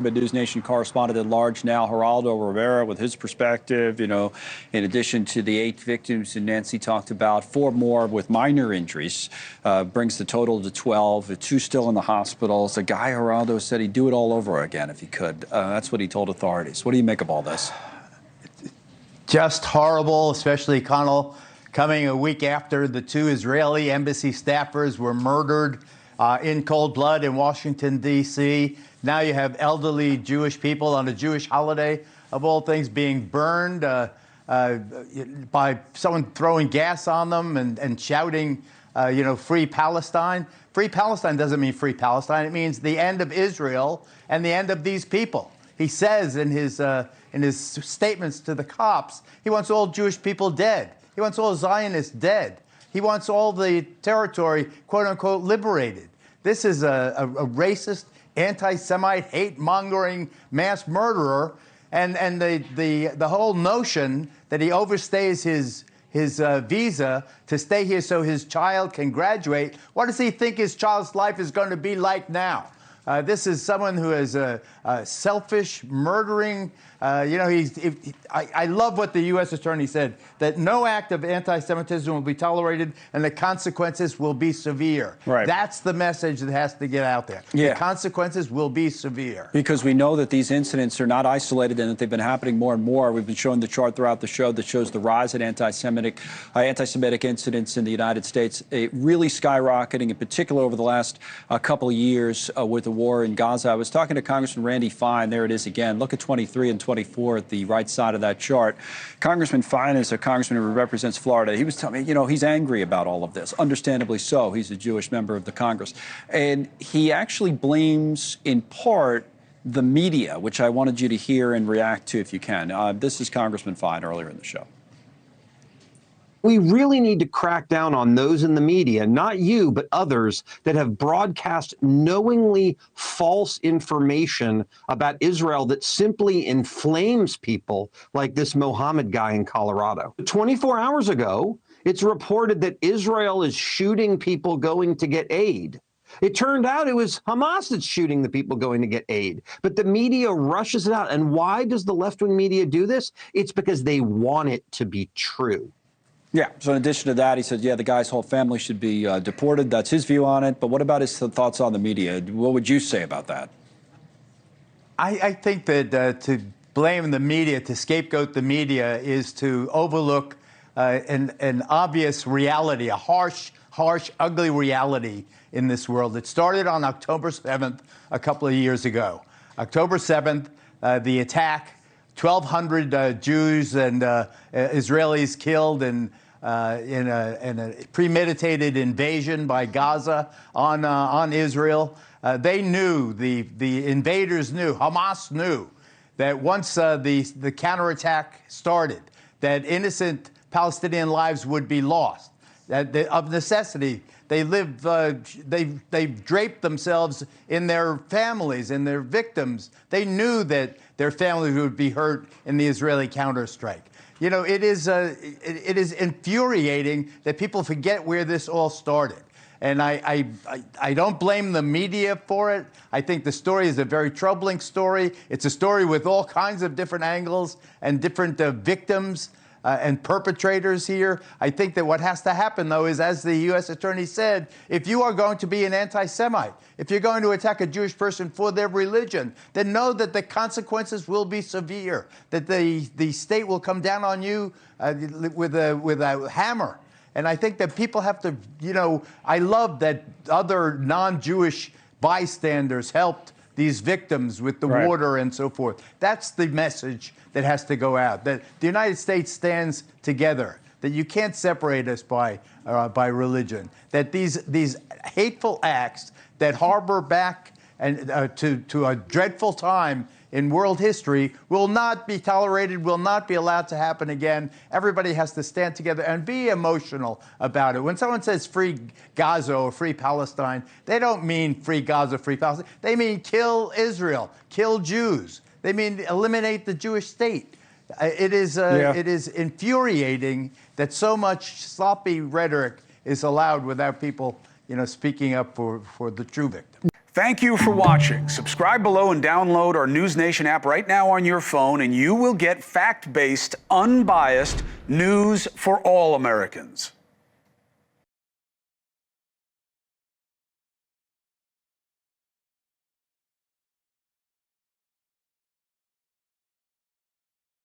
But NewsNation correspondent-at-large now, Geraldo Rivera, with his perspective, in addition to the 8 victims that Nancy talked about, 4 more with minor injuries, brings the total to 12, 2 still in the hospitals. The guy, Geraldo, said he'd do it all over again if he could. That's what he told authorities. What do you make of all this? Just horrible, especially Connell, coming a week after the 2 Israeli embassy staffers were murdered in cold blood in Washington, D.C. Now you have elderly Jewish people on a Jewish holiday, of all things, being burned by someone throwing gas on them and shouting, free Palestine. Free Palestine doesn't mean free Palestine. It means the end of Israel and the end of these people. He says in his statements to the cops, he wants all Jewish people dead. He wants all Zionists dead. He wants all the territory, quote unquote, liberated. This is a racist, anti-Semite, hate-mongering mass murderer, and the whole notion that he overstays his visa to stay here so his child can graduate. What does he think his child's life is going to be like now? This is someone who is a selfish, murdering. I love what the U.S. attorney said, that no act of anti-Semitism will be tolerated and the consequences will be severe. Right. That's the message that has to get out there. Yeah. The consequences will be severe. Because we know that these incidents are not isolated and that they've been happening more and more. We've been showing the chart throughout the show that shows the rise in anti-Semitic incidents in the United States, really skyrocketing, in particular over the last couple of years with the war in Gaza. I was talking to Congressman Randy Fine. There it is again. Look at 23 and 24 at the right side of that chart. Congressman Fine is a congressman who represents Florida. He was telling me, he's angry about all of this, understandably so. He's a Jewish member of the Congress. And he actually blames, in part, the media, which I wanted you to hear and react to if you can. This is Congressman Fine earlier in the show. We really need to crack down on those in the media, not you, but others, that have broadcast knowingly false information about Israel that simply inflames people like this Mohammed guy in Colorado. 24 hours ago, it's reported that Israel is shooting people going to get aid. It turned out it was Hamas that's shooting the people going to get aid. But the media rushes it out. And why does the left-wing media do this? It's because they want it to be true. Yeah, so in addition to that, he said, the guy's whole family should be deported. That's his view on it. But what about his thoughts on the media? What would you say about that? I think that to blame the media, to scapegoat the media, is to overlook an obvious reality, a harsh, ugly reality in this world. It started on October 7th, a couple of years ago. October 7th, the attack, 1,200 Jews and Israelis killed in a premeditated invasion by Gaza on Israel. They knew, the invaders knew, Hamas knew, that once the counterattack started, that innocent Palestinian lives would be lost. That of necessity, they draped themselves in their families, in their victims. They knew that their families would be hurt in the Israeli counterstrike. It is infuriating that people forget where this all started. And I don't blame the media for it. I think the story is a very troubling story. It's a story with all kinds of different angles and different victims and perpetrators here. I think that what has to happen, though, is, as the U.S. attorney said, if you are going to be an anti-Semite, if you're going to attack a Jewish person for their religion, then know that the consequences will be severe, that the state will come down on you with a hammer. And I think that people have to, I love that other non-Jewish bystanders helped these victims with the water and so forth. That's the message that has to go out, that the United States stands together, that you can't separate us by religion, that these hateful acts that harbor back and to a dreadful time in world history will not be tolerated, will not be allowed to happen again. Everybody has to stand together and be emotional about it. When someone says free Gaza or free Palestine, they don't mean free Gaza, free Palestine. They mean kill Israel, kill Jews. They mean eliminate the Jewish state. It is infuriating that so much sloppy rhetoric is allowed without people, speaking up for the true victim. Thank you for watching. Subscribe below and download our NewsNation app right now on your phone, and you will get fact-based, unbiased news for all Americans.